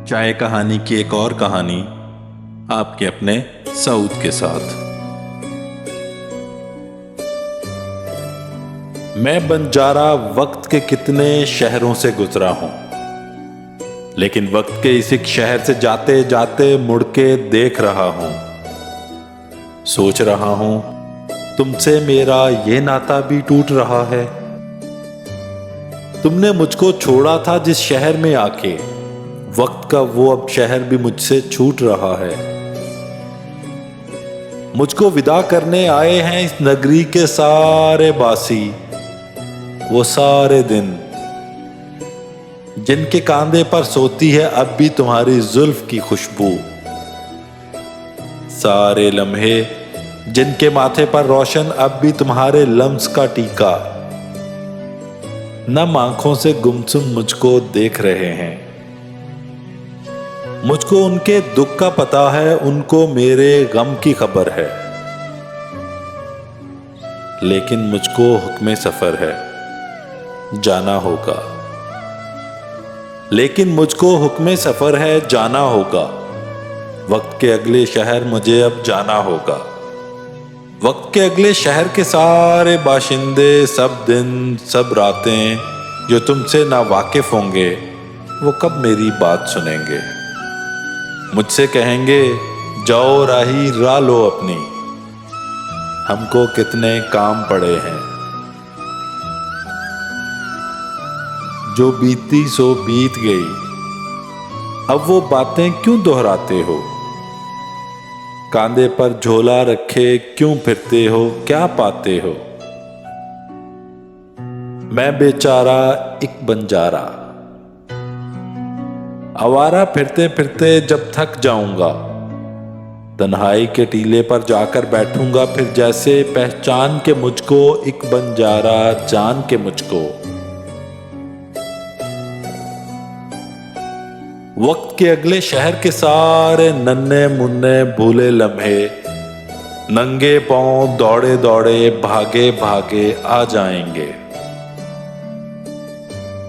चाय कहानी की एक और कहानी आपके अपने सऊद के साथ। मैं बंजारा वक्त के कितने शहरों से गुजरा हूं, लेकिन वक्त के इस एक शहर से जाते जाते मुड़ के देख रहा हूं, सोच रहा हूं तुमसे मेरा ये नाता भी टूट रहा है। तुमने मुझको छोड़ा था जिस शहर में आके, वक्त का वो अब शहर भी मुझसे छूट रहा है। मुझको विदा करने आए हैं इस नगरी के सारे बासी, वो सारे दिन जिनके कांधे पर सोती है अब भी तुम्हारी जुल्फ की खुशबू, सारे लम्हे जिनके माथे पर रोशन अब भी तुम्हारे लम्स का टीका। नम आंखों से गुमसुम मुझको देख रहे हैं। मुझको उनके दुख का पता है, उनको मेरे गम की खबर है, लेकिन मुझको हुक्मे सफर है, जाना होगा। लेकिन मुझको हुक्मे सफर है, जाना होगा। वक्त के अगले शहर मुझे अब जाना होगा। वक्त के अगले शहर के सारे बाशिंदे, सब दिन सब रातें जो तुमसे ना वाकिफ होंगे, वो कब मेरी बात सुनेंगे। मुझसे कहेंगे जाओ राही राह लो अपनी, हमको कितने काम पड़े हैं। जो बीती सो बीत गई, अब वो बातें क्यों दोहराते हो। कांधे पर झोला रखे क्यों फिरते हो, क्या पाते हो। मैं बेचारा एक बंजारा, आवारा फिरते फिरते जब थक जाऊंगा, तन्हाई के टीले पर जाकर बैठूंगा, फिर जैसे पहचान के मुझको एक बंजारा, जान के मुझको। वक्त के अगले शहर के सारे नन्हे मुन्ने भूले लम्हे, नंगे पांव दौड़े दौड़े भागे भागे आ जाएंगे।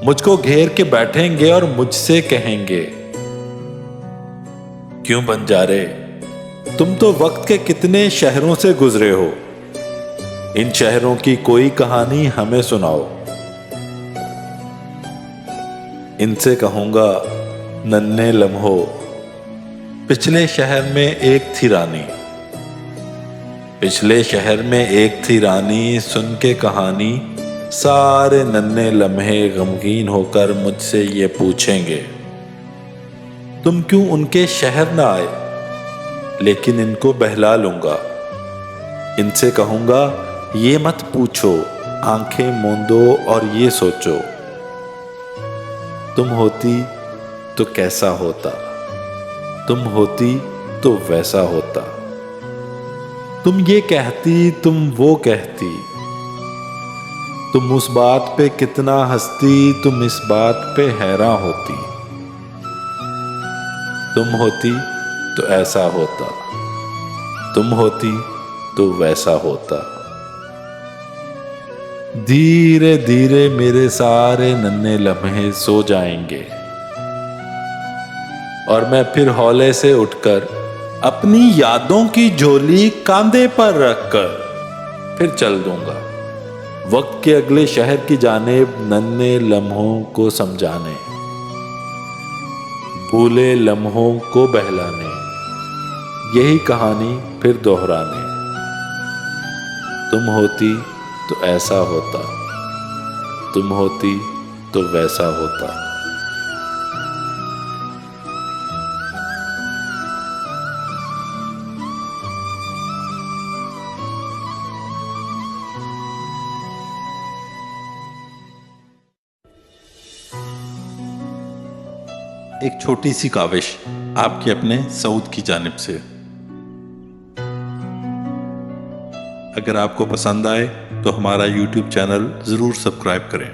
मुझको घेर के बैठेंगे और मुझसे कहेंगे क्यों बंजारे, तुम तो वक्त के कितने शहरों से गुजरे हो, इन शहरों की कोई कहानी हमें सुनाओ। इनसे कहूंगा नन्हे लम्हों, पिछले शहर में एक थी रानी, पिछले शहर में एक थी रानी, सुन के कहानी सारे नन्हे लम्हे गमगीन होकर मुझसे ये पूछेंगे तुम क्यों उनके शहर ना आए, लेकिन इनको बहला लूंगा। इनसे कहूंगा ये मत पूछो, आंखें मूंदो और ये सोचो, तुम होती तो कैसा होता, तुम होती तो वैसा होता। तुम ये कहती, तुम वो कहती, तुम उस बात पे कितना हंसती, तुम इस बात पे हैरान होती। तुम होती तो ऐसा होता, तुम होती तो वैसा होता। धीरे धीरे मेरे सारे नन्हे लम्हे सो जाएंगे और मैं फिर हौले से उठकर अपनी यादों की झोली कांधे पर रखकर फिर चल दूंगा वक्त के अगले शहर की जानेब, नन्हे लम्हों को समझाने, भूले लम्हों को बहलाने, यही कहानी फिर दोहराने। तुम होती तो ऐसा होता, तुम होती तो वैसा होता। एक छोटी सी काविश आपके अपने सऊद की जानिब से। अगर आपको पसंद आए तो हमारा YouTube चैनल ज़रूर सब्सक्राइब करें।